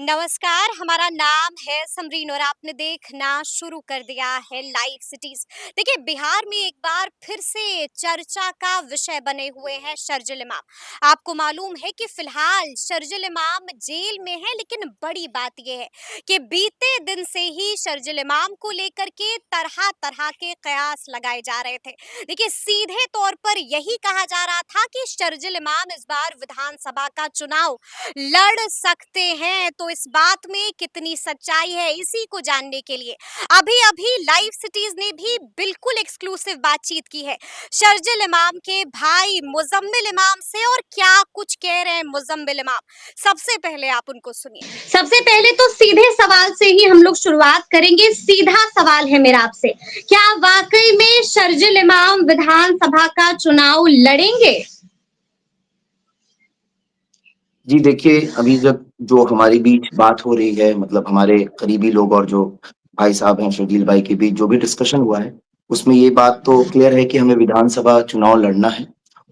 नमस्कार, हमारा नाम है समरीन और आपने देखना शुरू कर दिया है लाइव सिटीज। देखिए, बिहार में एक बार फिर से चर्चा का विषय बने हुए हैं शर्जिल इमाम। आपको मालूम है कि फिलहाल शर्जिल इमाम जेल में है, लेकिन बड़ी बात यह है कि बीते दिन से ही शर्जिल इमाम को लेकर के तरह तरह के कयास लगाए जा रहे थे। देखिए, सीधे तौर पर यही कहा जा रहा था कि शर्जिल इमाम इस बार विधानसभा का चुनाव लड़ सकते हैं। तो इस बात में कितनी सच्चाई है, इसी को जानने के लिए अभी अभी लाइव सिटीज ने भी बिल्कुल एक्सक्लूसिव बातचीत की है शर्जिल इमाम के भाई मुजम्मिल इमाम से। और क्या कुछ कह रहे हैं मुजम्मिल इमाम, सबसे पहले आप उनको सुनिए। सबसे पहले तो सीधे सवाल से ही हम लोग शुरुआत करेंगे। सीधा सवाल है मेरा आपसे, क्या वाकई में शर्जिल इमाम विधानसभा का चुनाव लड़ेंगे? जी देखिए, अभी जब जो हमारे बीच बात हो रही है, मतलब हमारे करीबी लोग और जो भाई साहब हैं शर्जील भाई के बीच जो भी डिस्कशन हुआ है, उसमें ये बात तो क्लियर है कि हमें विधानसभा चुनाव लड़ना है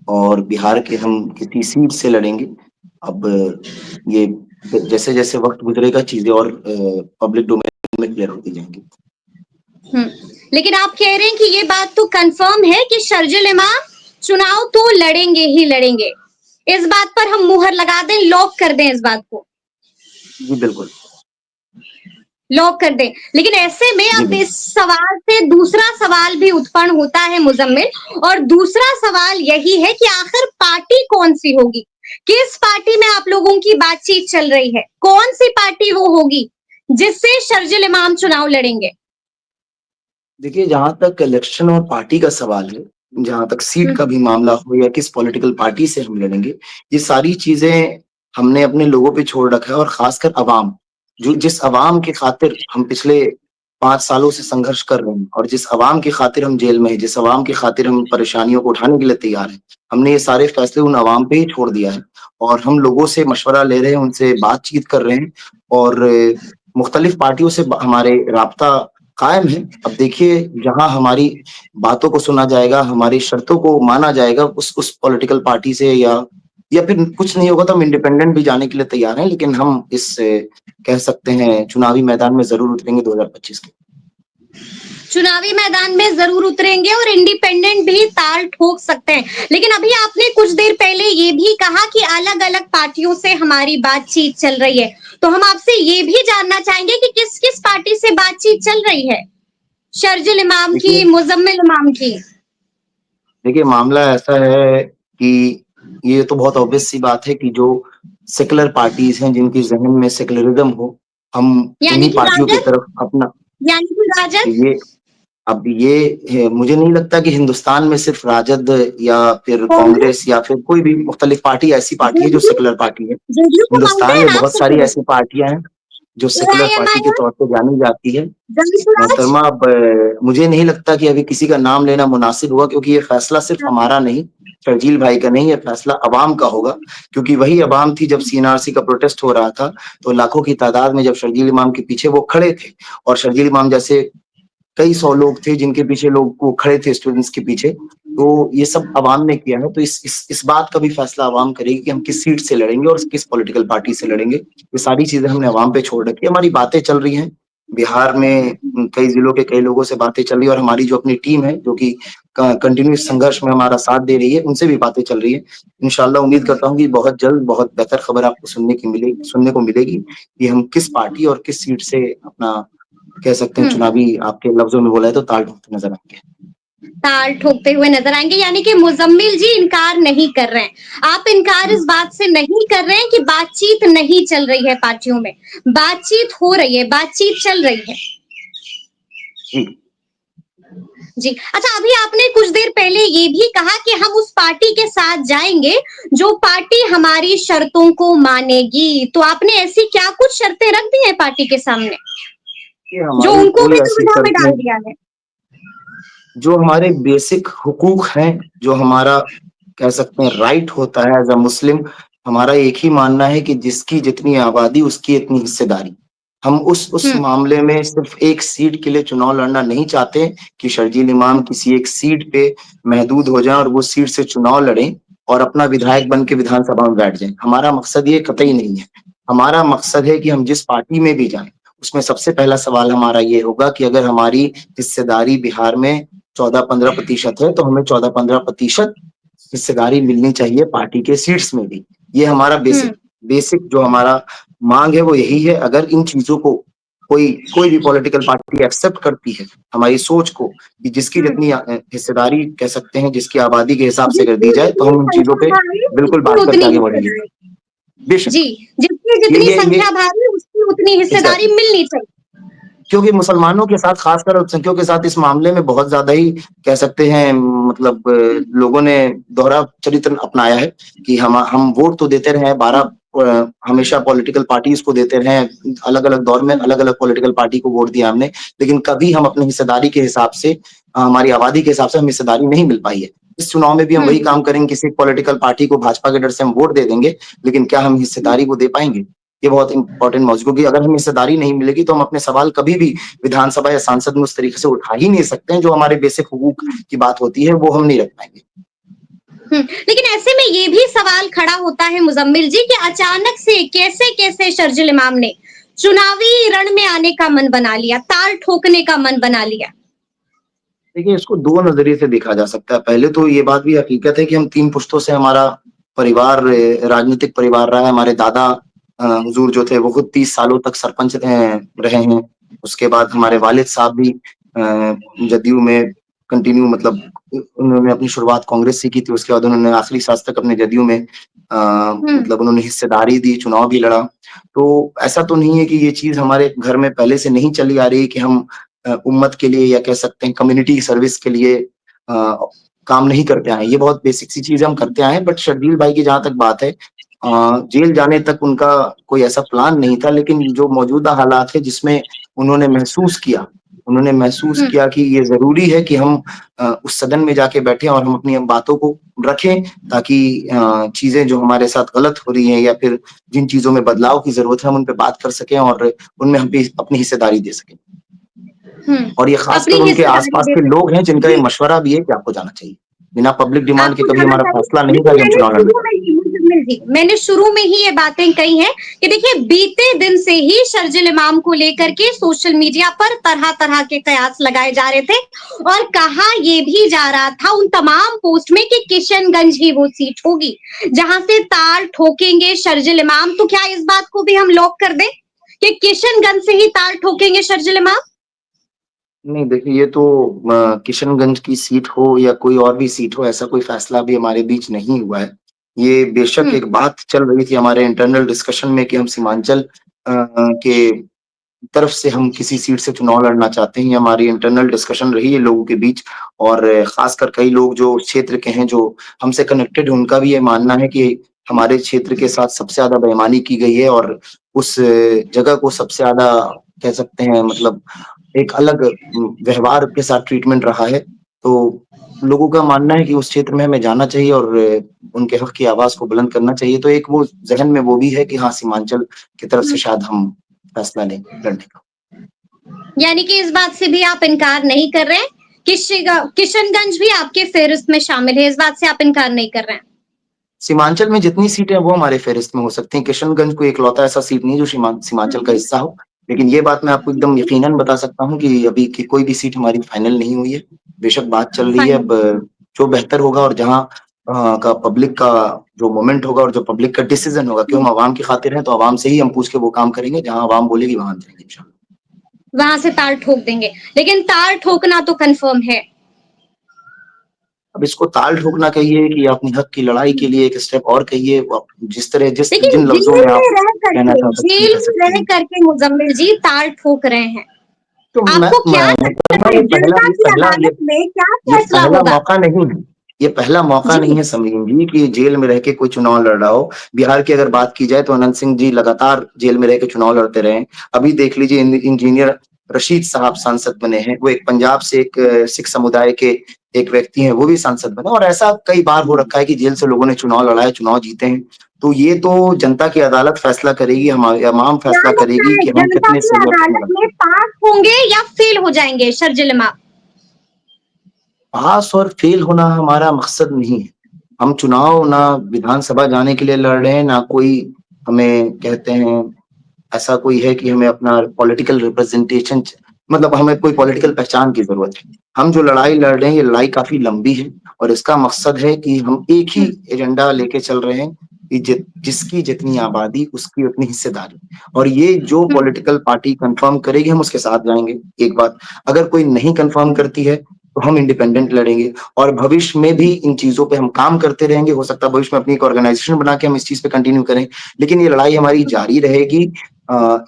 और बिहार के हम किसी सीट से लड़ेंगे। अब ये जैसे जैसे वक्त गुजरेगा चीजें और पब्लिक डोमेन में क्लियर होती जाएंगी। लेकिन आप कह रहे हैं कि ये बात तो कंफर्म है कि शर्जिल इमाम चुनाव तो लड़ेंगे ही लड़ेंगे। इस बात पर हम मुहर लगा दें, लॉक कर दें इस बात को? जी बिल्कुल, लॉक कर दें। लेकिन ऐसे में जी अब बिल्कुल। इस सवाल से दूसरा सवाल भी उत्पन्न होता है मुजम्मिल, और दूसरा सवाल यही है कि आखिर पार्टी कौन सी होगी? किस पार्टी में आप लोगों की बातचीत चल रही है? कौन सी पार्टी वो होगी जिससे शर्जिल इमाम चुनाव लड़ेंगे? देखिए, जहाँ तक इलेक्शन और पार्टी का सवाल है, जहाँ तक सीट का भी मामला हो या किस पॉलिटिकल पार्टी से हम लड़ेंगे, ये सारी चीज़ें हमने अपने लोगों पे छोड़ रखा है और ख़ासकर अवाम, जो जिस अवाम की खातिर हम पिछले 5 सालों से संघर्ष कर रहे हैं और जिस अवाम की खातिर हम जेल में हैं, जिस अवाम की खातिर हम परेशानियों को उठाने के लिए तैयार हैं, हमने ये सारे फैसले उन अवाम पे ही छोड़ दिया है और हम लोगों से मशवरा ले रहे हैं, उनसे बातचीत कर रहे हैं और मुख्तलिफ पार्टियों से हमारे राब्ता कायम है। अब देखिए, जहाँ हमारी बातों को सुना जाएगा, हमारी शर्तों को माना जाएगा, उस पॉलिटिकल पार्टी से या फिर कुछ नहीं होगा तो हम इंडिपेंडेंट भी जाने के लिए तैयार हैं, लेकिन हम इस कह सकते हैं चुनावी मैदान में ज़रूर उतरेंगे 2025 के। चुनावी मैदान में जरूर उतरेंगे और इंडिपेंडेंट भी ताल ठोक सकते हैं। लेकिन अभी आपने कुछ देर पहले ये भी कहा कि अलग अलग पार्टियों से हमारी बातचीत चल रही है, तो हम आपसे ये भी जानना चाहेंगे कि किस किस पार्टी से बातचीत चल रही है? शर्जिल इमाम की, देखिए मुजम्मिल इमाम की? देखिए, मामला ऐसा है कि ये तो बहुत ऑब्वियस सी बात है कि जो सेकुलर पार्टीज़ हैं, जिनकी ज़हन में सेकुलरिज़्म हो, हम यानी उन्हीं कि पार्टियों की राजद? तरफ अपना यानी कि राजद? ये अब ये मुझे नहीं लगता कि हिंदुस्तान में सिर्फ राजद या फिर कांग्रेस? कांग्रेस या फिर कोई भी मुख्तलिफ पार्टी ऐसी पार्टी है जो जेडीयू? सेकुलर पार्टी है। जेडीयू को मानते हिंदुस्तान हैं में आप बहुत सारी सेक्युलर? ऐसी पार्टियां हैं जो सेकुलर पार्टी के एआईएमआईएम? तौर पे जानी जाती है। जनसुराज? मोहतरमा, अब मुझे नहीं लगता कि अभी किसी का नाम लेना मुनासिब होगा, क्योंकि ये फैसला सिर्फ हमारा नहीं, शर्जील भाई का नहीं, ये फैसला अवाम का होगा, क्योंकि वही अवाम थी जब सीएनआरसी का प्रोटेस्ट हो रहा था, तो लाखों की तादाद में जब शर्जील इमाम के पीछे वो खड़े थे और शर्जील इमाम जैसे कई सौ लोग थे जिनके पीछे लोग वो खड़े थे, स्टूडेंट्स के पीछे। तो ये सब अवाम ने किया है, तो इस बात का भी फैसला अवाम करेगी कि हम किस सीट से लड़ेंगे और किस पॉलिटिकल पार्टी से लड़ेंगे। ये सारी चीजें हमने अवाम पे छोड़ रखी है। हमारी बातें चल रही हैं बिहार में, कई जिलों के कई लोगों से बातें चल रही है और हमारी जो अपनी टीम है जो कि कंटिन्यूस संघर्ष में हमारा साथ दे रही है, उनसे भी बातें चल रही है। इंशाल्लाह उम्मीद करता हूँ कि बहुत जल्द बहुत बेहतर खबर आपको सुनने को मिलेगी कि हम किस पार्टी और किस सीट से अपना, कह सकते हैं चुनावी, आपके लफ्जों में बोला है तो ताल ठोकते नजर आएंगे। ताल ठोकते हुए नजर आएंगे, यानी कि मुजम्मिल जी इनकार नहीं कर रहे हैं। आप इनकार इस बात से नहीं कर रहे हैं कि बातचीत नहीं चल रही है पार्टियों में? बातचीत हो रही है, बातचीत चल रही है। जी जी अच्छा, अभी आपने कुछ देर पहले ये भी कहा कि हम उस पार्टी के साथ जाएंगे जो पार्टी हमारी शर्तों को मानेगी। तो आपने ऐसी क्या कुछ शर्तें रख दी हैं पार्टी के सामने ये जो हमारी उनको कोई भी ऐसी दुविधा में शर्त डाल नहीं, दिया है? जो हमारे बेसिक हुकूक हैं, जो हमारा कह सकते हैं राइट होता है एज अ मुस्लिम, हमारा एक ही मानना है कि जिसकी जितनी आबादी उसकी इतनी हिस्सेदारी। हम उस मामले में सिर्फ एक सीट के लिए चुनाव लड़ना नहीं चाहते कि शर्जील इमाम किसी एक सीट पे महदूद हो जाएं और वो सीट से चुनाव लड़ें और अपना विधायक बन के विधानसभा में बैठ जाएं। हमारा मकसद ये कतई नहीं है। हमारा मकसद है कि हम जिस पार्टी में भी जाएँ, उसमें सबसे पहला सवाल हमारा ये होगा कि अगर हमारी हिस्सेदारी बिहार में 14-15% है, तो हमें 14-15% हिस्सेदारी मिलनी चाहिए पार्टी के सीट्स में भी। ये हमारा हुँ, बेसिक जो हमारा माँग है वो यही है। अगर इन चीज़ों को कोई भी पॉलिटिकल पार्टी एक्सेप्ट करती है, हमारी सोच को कि जिसकी हुँ। जितनी हिस्सेदारी कह सकते हैं, जिसकी आबादी के हिसाब से अगर दी जितनी जाए, तो जितनी हम उन चीज़ों संख्या पे भारी बिल्कुल उसकी बात करके उतनी आगे बढ़ेंगे। हिस्सेदारी। जी, बेशक, जितनी ये जितनी ये ये संख्या भारी उसकी उतनी हिस्सेदारी एग्ज़ैक्टली। मिलनी चाहिए। क्योंकि मुसलमानों के साथ खासकर अल्पसंख्यकों के साथ इस मामले में बहुत ज़्यादा ही कह सकते हैं मतलब लोगों ने दोहरा चरित्र अपनाया है कि हम वोट तो देते रहे हैं 12 हमेशा पॉलिटिकल पार्टीज़ को देते रहे हैं, अलग-अलग दौर में अलग-अलग पॉलिटिकल पार्टी को वोट दिया हमने, लेकिन कभी हम अपनी हिस्सेदारी के हिसाब से हमारी आबादी के हिसाब से हमें हिस्सेदारी नहीं मिल पाई है। इस चुनाव में भी हम हुँ, वही काम करेंगे, किसी पॉलिटिकल पार्टी को भाजपा के डर से हम वोट दे देंगे, लेकिन क्या हम हुँ, हिस्सेदारी वो दे पाएँगे? ये बहुत इम्पोर्टेंट मौजू क्योंकि अगर हमें हिस्सेदारी नहीं मिलेगी तो हम अपने सवाल कभी भी विधानसभा या सांसद में उस तरीके से उठा ही नहीं सकते हैं, जो हमारे बेसिक हुकूक हुँ, की बात होती है, वो हम नहीं रख पाएँगे। हुँ। लेकिन ऐसे में ये भी सवाल खड़ा होता है मुज़म्मिल जी कि अचानक से कैसे-कैसे शर्जील इमाम ने चुनावी रण में आने का मन बना लिया, ताल ठोकने का मन बना लिया? देखिए, इसको 2 नज़रिए से देखा जा सकता है। पहले तो ये बात भी हकीकत है कि हम 3 पुश्तों से हमारा परिवार राजनीतिक परिवार रहा है। हमारे दादा हुज़ूर जो थे, वो खुद 30 सालों तक सरपंच रहे हैं। उसके बाद हमारे वालिद साहब भी जदयू में कंटिन्यू मतलब उन्होंने अपनी शुरुआत कांग्रेस से की थी, उसके बाद उन्होंने आखिरी सांस तक अपने जदयू में हुँ, मतलब उन्होंने हिस्सेदारी दी, चुनाव भी लड़ा। तो ऐसा तो नहीं है कि ये चीज़ हमारे घर में पहले से नहीं चली आ रही है कि हम उम्मत के लिए या कह सकते हैं कम्युनिटी सर्विस के लिए काम नहीं करते आए हैं। ये बहुत बेसिक सी चीज़ हम करते आए हैं बट शर्जील भाई की जहाँ तक बात है जेल जाने तक उनका कोई ऐसा प्लान नहीं था लेकिन जो मौजूदा हालात है जिसमें उन्होंने महसूस हुँ, किया कि ये ज़रूरी है कि हम उस सदन में जाके बैठें और हम अपनी बातों को रखें ताकि चीज़ें जो हमारे साथ गलत हो रही हैं या फिर जिन चीज़ों में बदलाव की ज़रूरत है हम उन पे बात कर सकें और उनमें हम भी अपनी हिस्सेदारी दे सकें। हुँ। और ये खासकर अपनी उनके हिस्सेदारी आस-पास दे के लोग हैं जिनका ये जी। मशवरा भी है कि आपको जाना चाहिए। बिना पब्लिक डिमांड के आपको कभी जाना हमारा चाहिए। फैसला नहीं था लेकिन कि हम चुनाव लड़ना चाहते हैं। मैंने शुरू में ही ये बातें कही हैं कि देखिए बीते दिन से ही शर्जील इमाम को लेकर के सोशल मीडिया पर तरह-तरह के कयास लगाए जा रहे थे और कहा ये भी जा रहा था उन तमाम पोस्ट में कि किशनगंज ही वो सीट होगी, जहां से ताल ठोकेंगे शर्जील इमाम। तो क्या इस बात को भी हम लॉक कर दें कि किशनगंज से ही ताल ठोकेंगे शर्जील इमाम? नहीं देखिए ये तो किशनगंज की सीट हो या कोई और भी सीट हो ऐसा कोई फैसला अभी हमारे बीच नहीं हुआ है। ये बेशक हुँ, एक बात चल रही थी हमारे इंटरनल डिस्कशन में कि हम सीमांचल के तरफ से हम किसी सीट से चुनाव लड़ना चाहते हैं, ये हमारी इंटरनल डिस्कशन रही है लोगों के बीच और खासकर कई लोग जो उस क्षेत्र के हैं, जो हमसे कनेक्टेड हैं, उनका भी ये मानना है कि हमारे क्षेत्र के साथ सबसे ज़्यादा बेईमानी की गई है और उस जगह को सबसे ज़्यादा कह सकते हैं मतलब एक अलग व्यवहार के साथ ट्रीटमेंट रहा है। तो लोगों का मानना है कि उस क्षेत्र में हमें जाना चाहिए और उनके हक की आवाज़ को बुलंद करना चाहिए। तो एक वो ज़हन में वो भी है कि हाँ, सीमांचल की तरफ से हुँ। शायद हम फैसला लें लड़ने का। यानी कि इस बात से भी आप इनकार नहीं कर रहे हैं कि किशनगंज भी आपके फेहरिस्त में शामिल है, इस बात से आप इनकार नहीं कर रहे हैं। सीमांचल में जितनी सीटें हैं वो हमारे फ़हरिस्त में हो सकती हैं। किशनगंज कोई इकलौता ऐसा सीट नहीं है जो सीमांचल का हिस्सा हो। लेकिन ये बात मैं आपको एकदम यकीनन बता सकता हूँ कि अभी की कोई भी सीट हमारी फाइनल नहीं हुई है। बेशक बात चल रही है फाइनल अब जो बेहतर होगा और जहाँ का पब्लिक का जो मोमेंट होगा और जो पब्लिक का डिसीज़न होगा क्यों हम अवाम की खातिर हैं तो अवाम से ही हम पूछ के वो काम करेंगे। जहाँ अवाम बोलेगी वहाँ हम जाएँगे इंशाअल्लाह। वहां से ताल ठोक देंगे, लेकिन ताल ठोकना तो कंफर्म है। अब इसको ताल ठोकना कहिए कि अपने हक की लड़ाई के लिए एक स्टेप और कहिए, आप जिस लेकिन जिन लफ्ज़ों में आप कहना चाह सकती हैं, जेल कह में सकती रह हैं। करके मुजम्मिल जी ताल ठोक रहे हैं। तो आपको क्या मुकदमा लगता है जनता की अदालत में क्या ये फैसला पहला होगा? मौका नहीं है। ये पहला मौका जी, नहीं है समीम जी कि जेल में रह के कोई चुनाव लड़ रहा हो। बिहार की अगर बात की जाए तो अनंत सिंह जी लगातार जेल में रह के चुनाव लड़ते रहे हैं। अभी देख लीजिए इंजीनियर रशीद साहब सांसद बने हैं। वो एक पंजाब से एक सिख समुदाय के एक व्यक्ति हैं, वो भी सांसद बने और ऐसा कई बार हो रखा है कि जेल से लोगों ने चुनाव लड़ा है, चुनाव जीते हैं। तो ये तो जनता की अदालत फैसला करेगी, हमारी अवाम क्या फैसला लगता करेगी है कि हम जनता कितने की सही और कितने अदालत गलत में हैं। पास होंगे या फेल हो जाएंगे शर्जिल इमाम? पास और फेल होना हमारा मकसद नहीं है। हम चुनाव ना विधानसभा जाने के लिए लड़ रहे हैं, ना कोई हमें कहते हैं ऐसा कोई है कि हमें अपना पॉलिटिकल रिप्रेजेंटेशन मतलब हमें कोई पॉलिटिकल पहचान की जरूरत है। हम जो लड़ाई लड़ रहे हैं ये लड़ाई काफी लंबी है और इसका मकसद है कि हम एक ही एजेंडा लेके चल रहे हैं कि जिसकी जितनी आबादी उसकी उतनी हिस्सेदारी। और ये जो पॉलिटिकल पार्टी कंफर्म करेगी हम उसके साथ जाएंगे। एक बात, अगर कोई नहीं कंफर्म करती है तो हम इंडिपेंडेंट लड़ेंगे और भविष्य में भी इन चीजों पे हम काम करते रहेंगे। हो सकता है भविष्य में अपनी एक ऑर्गेनाइजेशन बना के हम इस चीज पे कंटिन्यू करें, लेकिन ये लड़ाई हमारी जारी रहेगी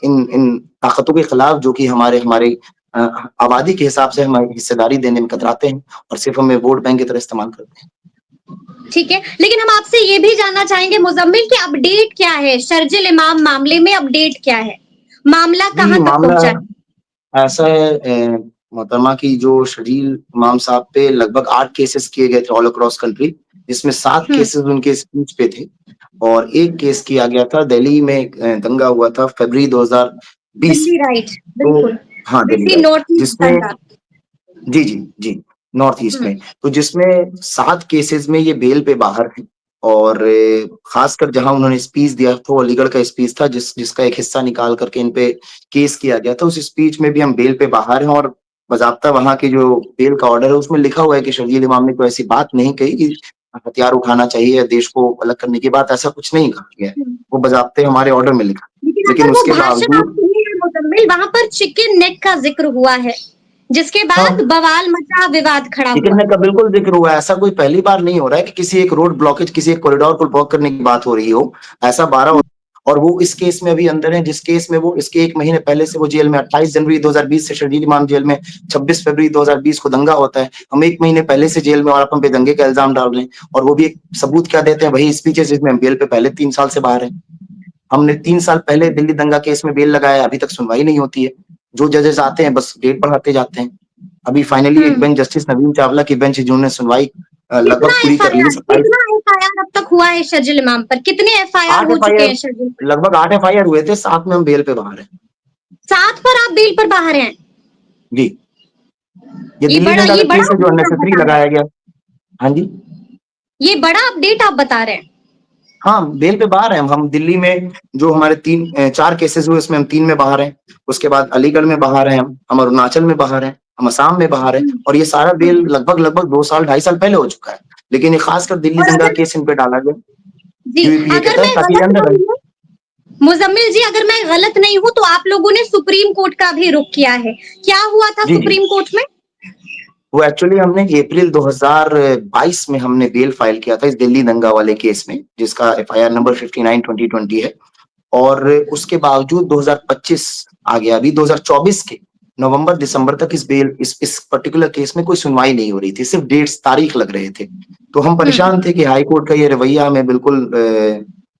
इन इन ताकतों के खिलाफ जो कि हमारे हमारे आबादी के हिसाब से हमारी हिस्सेदारी देने में कतराते हैं और सिर्फ हमें वोट बैंक की तरह इस्तेमाल करते हैं। ठीक है, लेकिन हम आपसे ये भी जानना चाहेंगे मुजम्मिल कि अपडेट क्या है शर्जिल इमाम मामले में, अपडेट क्या है, मामला जी, कहाँ तक मामला पहुंचा है? ऐसा है मोहतरमा की जो शर्जील इमाम साहब पे लगभग 8 केसेस किए गए थे ऑल अक्रॉस कंट्री, जिसमें 7 केसेस उनके स्पीच पे थे और एक केस किया गया था दिल्ली में। दंगा हुआ था फरवरी 2020 दिल्ली राइट, तो बिल्कुल। हाँ Delhi Delhi right, north east जिसमें दंगा। जी नॉर्थ ईस्ट में, तो जिसमें 7 केसेस में ये बेल पे बाहर हैं और खासकर जहां उन्होंने स्पीच दिया था वो अलीगढ़ का स्पीच था जिसका एक हिस्सा निकाल करके इन पे केस किया गया था। उस स्पीच में भी हम बेल पे बाहर हैं और बाज़ाब्ता वहां की जो बेल का ऑर्डर है उसमें लिखा हुआ है कि शर्जील इमाम ने कोई ऐसी बात नहीं कही कि हथियार उठाना चाहिए या देश को अलग करने की बात, ऐसा कुछ नहीं कहा गया है। वो बाज़ाब्ते हमारे ऑर्डर में लिखा, लेकिन लेकिन अगर वो उसके भाषण आप बावजूद सुनिए मुजम्मिल, वहां पर चिकन नेक का जिक्र हुआ है, जिसके बाद हाँ बवाल मचा, विवाद खड़ा हुआ। टिकट का बिल्कुल जिक्र हुआ है। ऐसा कोई पहली बार नहीं हो रहा है कि किसी एक रोड ब्लॉकेज, किसी एक कॉरिडोर को ब्लॉक करने की बात हो रही हो। ऐसा 12 और वो इस केस में अभी अंदर है जिस केस में वो इसके 1 महीने पहले से वो जेल में 28 जनवरी 2020 से शर्जील इमाम जेल में, 26 फरवरी 2020 को दंगा होता है, हम 1 महीने पहले से जेल में और अपन पे दंगे का इल्जाम डाल रहे हैं। और वो भी एक सबूत क्या देते हैं, वही स्पीचेस जिसमें हम बेल पे पहले 3 साल से बाहर हैं। हमने 3 साल पहले दिल्ली दंगा केस में बेल लगाया, अभी तक सुनवाई नहीं होती है। जो जजेस आते हैं बस डेट बढ़ाते जाते हैं। अभी फाइनली एक बेंच जस्टिस नवीन चावला की बेंच जिन्होंने सुनवाई कितना लगभग पूरी कर ली एफआईआर 27 कितना एफआईआर अब तक हुआ है शर्जिल इमाम पर? कितने एफआईआर 8 हो चुके एफआईआर, हैं शर्जिल पर? लगभग 8 एफआईआर हुए थे, 7 में हम बेल पे बाहर हैं। 7 पर आप बेल पर बाहर हैं? जी, ये दिल्ली दंगा ये का बड़ा केस है जो अपडेट आप अननेसेसरी बता रहे लगाया हैं, गया। हाँ जी, ये बड़ा अपडेट आप बता रहे हैं। हाँ बेल पे बाहर हैं हम। दिल्ली में जो हमारे 4 केसेस हुए उसमें हम 3 में बाहर हैं। उसके बाद अलीगढ़ में बाहर हैं, हम अरुणाचल में बाहर हैं, हम असम में बाहर हैं और ये सारा बेल लगभग 2 साल 2.5 साल पहले हो चुका है। लेकिन ये खासकर दिल्ली और दंगा अगर केस इन पे डाला गया जी, यूएपीए के अगर मैं तहत ताकि ये गलत अंदर रहे। नहीं हूँ मुजम्मिल जी, अगर मैं गलत नहीं हूँ तो आप लोगों ने सुप्रीम कोर्ट का भी रुख किया है, क्या हुआ था जी, सुप्रीम कोर्ट में? वो एक्चुअली हमने अप्रैल 2022 में हमने बेल फाइल किया था इस दिल्ली दंगा वाले केस में, जिसका एफआईआर नंबर 59/2020 है। और उसके बावजूद 2025 आ गया, अभी 2024 के नवंबर दिसंबर तक इस पर्टिकुलर केस में कोई सुनवाई नहीं हो रही थी, सिर्फ डेट्स तारीख लग रहे थे। तो हम परेशान थे कि हाई कोर्ट का ये रवैया हमें बिल्कुल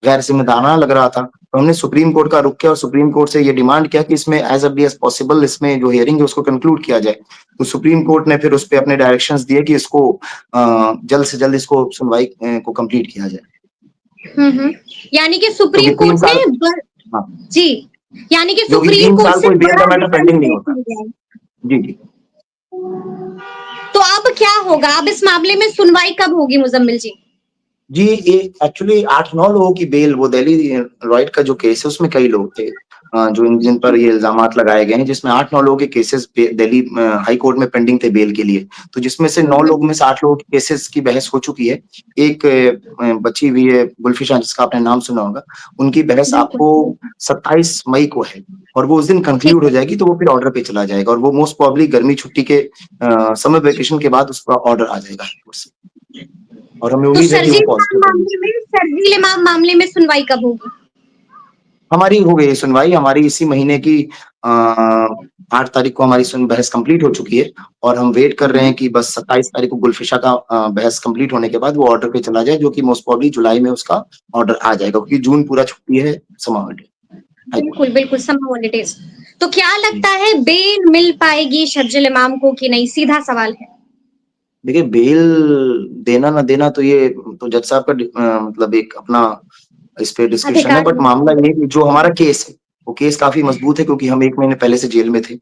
गैर जिम्मेदाराना लग रहा था। तो हमने सुप्रीम कोर्ट का रुख किया और सुप्रीम कोर्ट से ये डिमांड किया कि इसमें एज अर्ली एज पॉसिबल इसमें जो हियरिंग है उसको कंक्लूड किया जाए। तो सुप्रीम कोर्ट ने फिर उस पर अपने डायरेक्शंस दिए कि इसको जल्द से जल्द इसको सुनवाई को कंप्लीट किया जाए। यानी कि क्योंकि सुप्रीम 3 कोर्ट साल, ने हाँ, जी, यानी कि क्योंकि सुप्रीम 3 कोर्ट साल से कोई बेल का बड़ा मैटर दिशा पेंडिंग नहीं निर्देश होता। मिल गया है। जी। तो अब क्या होगा? अब इस मामले में सुनवाई कब होगी मुजम्मिल जी? जी, ये एक्चुअली 8-9 लोगों की बेल, वो दिल्ली रॉयट का जो केस है उसमें कई लोग थे जो जिन पर ये इल्जामात लगाए गए हैं, जिसमें 8-9 लोगों के केसेस दिल्ली हाई कोर्ट में पेंडिंग थे बेल के लिए। तो जिसमें से 9 लोग में से 8 लोगों के केसेस की बहस हो चुकी है। एक बची हुई है गुल्फिशा, जिसका आपने नाम सुना होगा, उनकी बहस आपको 27 मई को है और वो उस दिन ठीक कंक्लूड हो है। जाएगी, तो वो फिर ऑर्डर पे चला जाएगा और वो मोस्ट प्रोबेबली गर्मी छुट्टी के समर वेकेशन के बाद उसका ऑर्डर आ जाएगा हाई कोर्ट से और हमें तो उम्मीद है कि वो पॉजिटिव रहेगी। शर्जील इमाम मामले में सुनवाई कब होगी? हमारी हो गई सुनवाई, हमारी इसी महीने की 8 तारीख को हमारी बहस कंप्लीट हो चुकी है और हम वेट कर रहे हैं कि बस 27 तारीख को गुलफिशा का बहस कंप्लीट होने के बाद वो ऑर्डर पे चला जाए, जो कि मोस्ट प्रोबेबली जुलाई में उसका ऑर्डर आ जाएगा, क्योंकि जून पूरा छुट्टी है समर हॉलिडे। बिल्कुल, बिल्कुल, समर हॉलिडेज। तो क्या लगता है बेल मिल पाएगी शर्जिल इमाम को कि नहीं? सीधा सवाल है। देखिए, बेल देना ना देना तो ये तो जज साहब का मतलब एक अपना इस पे डिस्कशन है, अधिकार बट मामला ये है कि जो हमारा केस है वो केस काफी मजबूत है, क्योंकि हम 1 महीने पहले से जेल में थे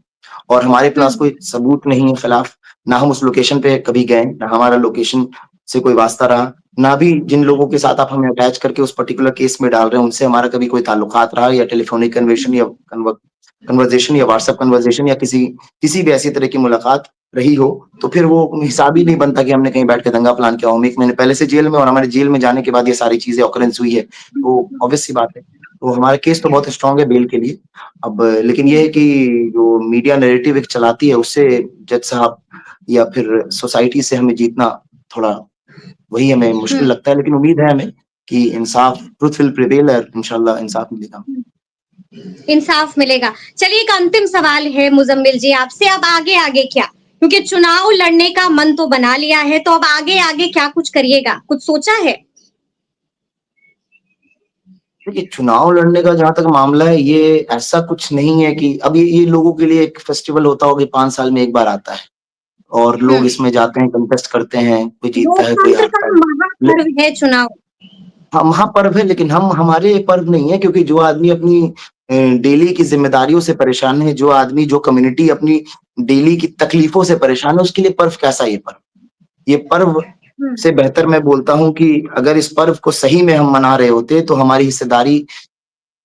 और हमारे पास कोई सबूत नहीं है खिलाफ, ना हम उस लोकेशन पे कभी गए, ना हमारा लोकेशन से कोई वास्ता रहा। ना भी जिन लोगों के साथ आप हमें अटैच करके उस पर्टिकुलर केस में डाल रहे हैं, उनसे हमारा कभी कोई ताल्लुकात रहा या टेलीफ़ोनिक कन्वेशन या कन्वर्सेशन या व्हाट्सएप कन्वर्सेशन या किसी भी ऐसी तरह की मुलाकात रही हो, तो फिर वो हिसाब ही नहीं बनता कि हमने कहीं बैठ के दंगा प्लान किया हो। हम 1 महीने पहले से जेल में और हमारे जेल में जाने के बाद ये सारी चीज़ें ऑकरेंस हुई है, तो ऑब्वियस सी बात है। तो हमारा केस तो बहुत स्ट्रॉन्ग है बेल के लिए। अब लेकिन ये है कि जो मीडिया नैरेटिव एक चलाती है, उससे जज साहब या फिर सोसाइटी से हमें जीतना थोड़ा वही हमें मुश्किल लगता है, लेकिन उम्मीद है हमें कि इंसाफ ट्रुथ विल प्रिवेल और इंशाल्लाह इंसाफ मिलेगा। इंसाफ मिलेगा। चलिए एक अंतिम सवाल है मुज़म्मिल जी आपसे, अब आगे-आगे क्या? क्योंकि चुनाव लड़ने का मन तो बना लिया है, तो अब आगे-आगे क्या कुछ करिएगा? कुछ सोचा है? देखिए, चुनाव लड़ने का जहाँ तक मामला है, ये ऐसा कुछ नहीं है कि अब ये लोगों के लिए एक फेस्टिवल होता होगा कि 5 साल में 1 बार आता है और लोग हुँ। इसमें जाते हैं, कंटेस्ट करते हैं, कोई जीतता है, कोई लोकतंत्र का हारता है। ले महापर्व है चुनाव। हाँ, महापर्व है लेकिन हमारे पर्व नहीं है क्योंकि जो आदमी अपनी डेली की ज़िम्मेदारियों से परेशान है, जो आदमी जो कम्युनिटी अपनी डेली की तकलीफ़ों से परेशान है, उसके लिए पर्व कैसा ये पर्व? ये पर्व हुँ, से बेहतर मैं बोलता हूँ कि अगर इस पर्व को सही में हम मना रहे होते, तो हमारी हिस्सेदारी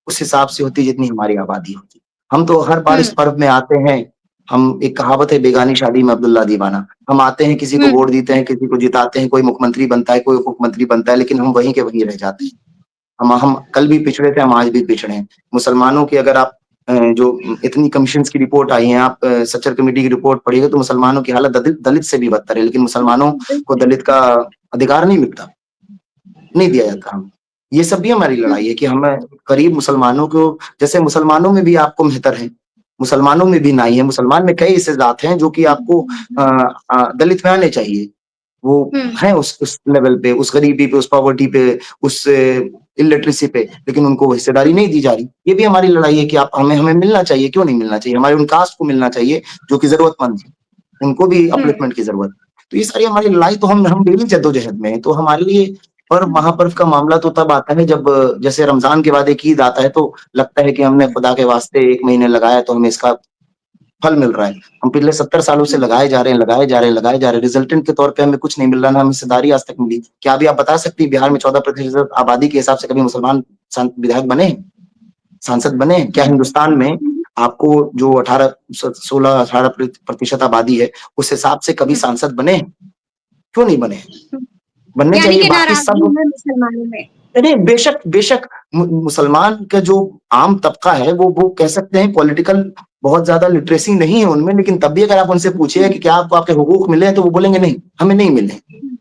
उस हिसाब से होती जितनी हमारी आबादी होती। हम तो हर बार हुँ, इस पर्व में आते हैं, हम एक कहावत है बेगानी शादी में अब्दुल्ला दीवाना। हम आते हैं, किसी को हुँ, वोट देते हैं, किसी को जिताते हैं, कोई मुख्यमंत्री बनता है, कोई उप-मुख्यमंत्री बनता है, लेकिन हम वहीं के वहीं रह जाते हैं। हम कल भी पिछड़े थे, हम आज भी पिछड़े हैं। मुसलमानों की अगर आप जो इतनी कमिशन्स की रिपोर्ट आई है, आप सच्चर कमेटी की रिपोर्ट पढ़िएगा तो मुसलमानों की हालत दलित दलित से भी बदतर है, लेकिन मुसलमानों को दलित का अधिकार नहीं मिलता। नहीं दिया जाता हमें। ये सब भी हमारी हुँ, लड़ाई है कि हमें करीब मुसलमानों को जैसे मुसलमानों में भी आपको मेहतर हैं, मुसलमानों में भी नाई है, मुसलमान में कई ऐसे ज़ात हैं जो कि आपको दलित में आने चाहिए। वो हुँ, हैं उस लेवल पे, उस गरीबी पे, उस पॉवर्टी पे, उस इल्लिटरेसी पे, लेकिन उनको वो हिस्सेदारी नहीं दी जा रही। ये भी हमारी लड़ाई है कि आप हमें हमें मिलना चाहिए, क्यों नहीं मिलना चाहिए? हमारे उन कास्ट को मिलना चाहिए जो कि ज़रूरतमंद हैं, उनको भी हुँ, अपलिफ्टमेंट की ज़रूरत है। तो ये सारी हमारी लड़ाई तो हम डेली जद्दोजहद में हैं, तो हमारे लिए पर्व हुँ, महापर्व का मामला तो तब आता है जब जैसे रमज़ान के बाद एक ईद आता है तो लगता है कि हमने खुदा के वास्ते 1 महीने लगाया तो हमें इसका फल मिल रहा है। हम पिछले 70 सालों से हुँ, लगाए जा रहे हैं, लगाए जा रहे हैं, लगाए जा रहे हैं, रिजल्टेंट के तौर पे हमें कुछ नहीं मिल रहा, ना हमें हिस्सेदारी आज तक मिली। क्या अभी आप बता सकती हैं बिहार में 14% आबादी के हिसाब से कभी मुसलमान विधायक बने हैं? सांसद बने हैं? क्या हिंदुस्तान में आपको जो 18 स 16-18 प्रतिशत आबादी है, उस हिसाब से कभी हुँ, सांसद बने हैं? क्यों नहीं बने हैं? हुँ। बनने यानी चाहिए, कि बाकी सब नाराज़गी है मुसलमानों में। नहीं, बेशक बेशक मुसलमान का जो आम तबका है वो कह सकते हैं पॉलिटिकल बहुत ज़्यादा लिटरेसी नहीं है उनमें, लेकिन तब भी अगर आप उनसे पूछिए हुँ, कि क्या आपको आपके हुकूक मिले हैं, तो वो बोलेंगे नहीं, हमें नहीं मिले हैं। हुँ,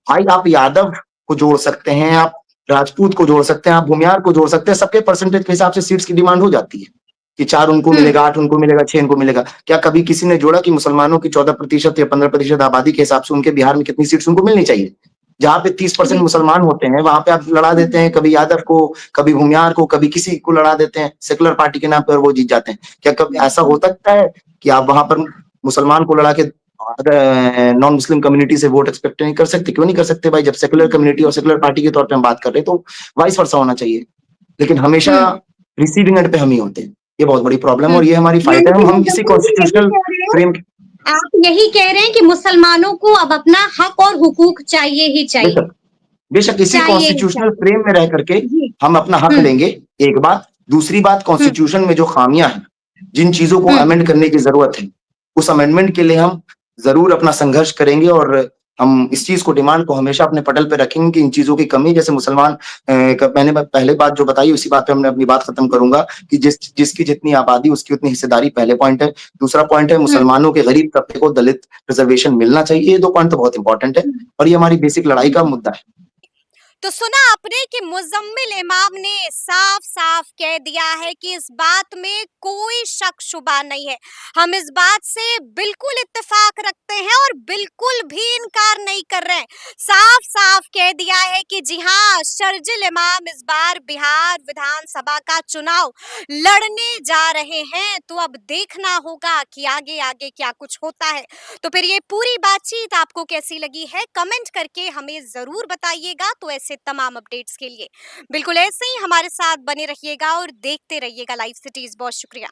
भाई आप यादव को जोड़ सकते हैं, आप राजपूत को जोड़ सकते हैं, आप भूमियार को जोड़ सकते हैं, सबके परसेंटेज के हिसाब से सीट्स की डिमांड हो जाती है, कि 4 उनको हुँ, मिलेगा, 8 उनको मिलेगा, 6 इनको मिलेगा। क्या कभी किसी ने जोड़ा कि मुसलमानों की 14% या 15% आबादी के हिसाब से उनके बिहार में कितनी सीट्स उनको मिलनी चाहिए? जहाँ पे 30% जी, मुसलमान होते हैं, वहाँ पे आप लड़ा हुँ, देते हैं, कभी यादव को, कभी भूमियार को, कभी किसी को लड़ा देते हैं, सेक्युलर पार्टी के नाम पे और वो जीत जाते हैं। क्या कभी ऐसा हो सकता है कि आप वहाँ पर मुसलमान को लड़ा के नॉन मुस्लिम कम्युनिटी से वोट एक्सपेक्ट नहीं कर सकते? क्यों नहीं कर सकते भाई? जब सेक्युलर कम्युनिटी और सेक्युलर पार्टी के तौर पे हम बात कर रहे हैं, तो वाइस वर्सा होना चाहिए। लेकिन हमेशा हुँ, रिसीविंग एंड पे हम ही होते हैं। ये बहुत बड़ी प्रॉब्लम है हुँ। और ये हमारी फाइट यानी है। कि हम इसी मुज़म्मिल जी यही कॉन्स्टिट्यूशनल कह रहे हो फ्रेम आप यही कह रहे हैं कि मुसलमानों को अब अपना हक और हुकूक चाहिए ही चाहिए। बेशक बेशक इसी चाहिए ही कॉन्स्टिट्यूशनल चाहिए। फ्रेम में रह करके जी। हम अपना हक हुँ, लेंगे, एक बात। दूसरी बात हुँ, कॉन्स्टिट्यूशन में जो खामियाँ हैं, जिन चीज़ों को हुँ, अमेंड करने की ज़रूरत है, उस अमेंडमेंट के लिए हम ज़रूर अपना संघर्ष करेंगे और हम इस चीज़ को डिमांड को हमेशा अपने पटल पे रखेंगे कि इन चीज़ों की कमी जैसे मुसलमान क मैंने पहले बात जो बताई उसी बात पे मैं अपनी बात खत्म करूँगा कि जिसकी जितनी आबादी उसकी उतनी हिस्सेदारी पहले पॉइंट है। दूसरा पॉइंट है हुँ, मुसलमानों के गरीब तबके को दलित रिज़र्वेशन मिलना चाहिए। ये 2 पॉइंट तो बहुत इंपॉर्टेंट है हुँ, और ये हमारी बेसिक लड़ाई का हुँ, मुद्दा है। तो सुना आपने कि मुज़म्मिल इमाम ने साफ-साफ कह दिया है कि इस बात में कोई शक शुबा नहीं है। हम इस बात से बिल्कुल इत्तेफ़ाक रखते हैं और बिल्कुल भी इनकार नहीं कर रहे हैं। साफ-साफ कह दिया है कि जी हाँ, शर्जिल इमाम इस बार बिहार विधानसभा का चुनाव लड़ने जा रहे हैं। तो अब देखना होगा कि आगे-आगे क्या कुछ होता है। तो फिर ये पूरी बातचीत आपको कैसी लगी है कमेंट करके हमें ज़रूर बताइएगा। तो ऐसे तमाम अपडेट्स के लिए बिल्कुल ऐसे ही हमारे साथ बने रहिएगा और देखते रहिएगा लाइव सिटीज़। बहुत शुक्रिया।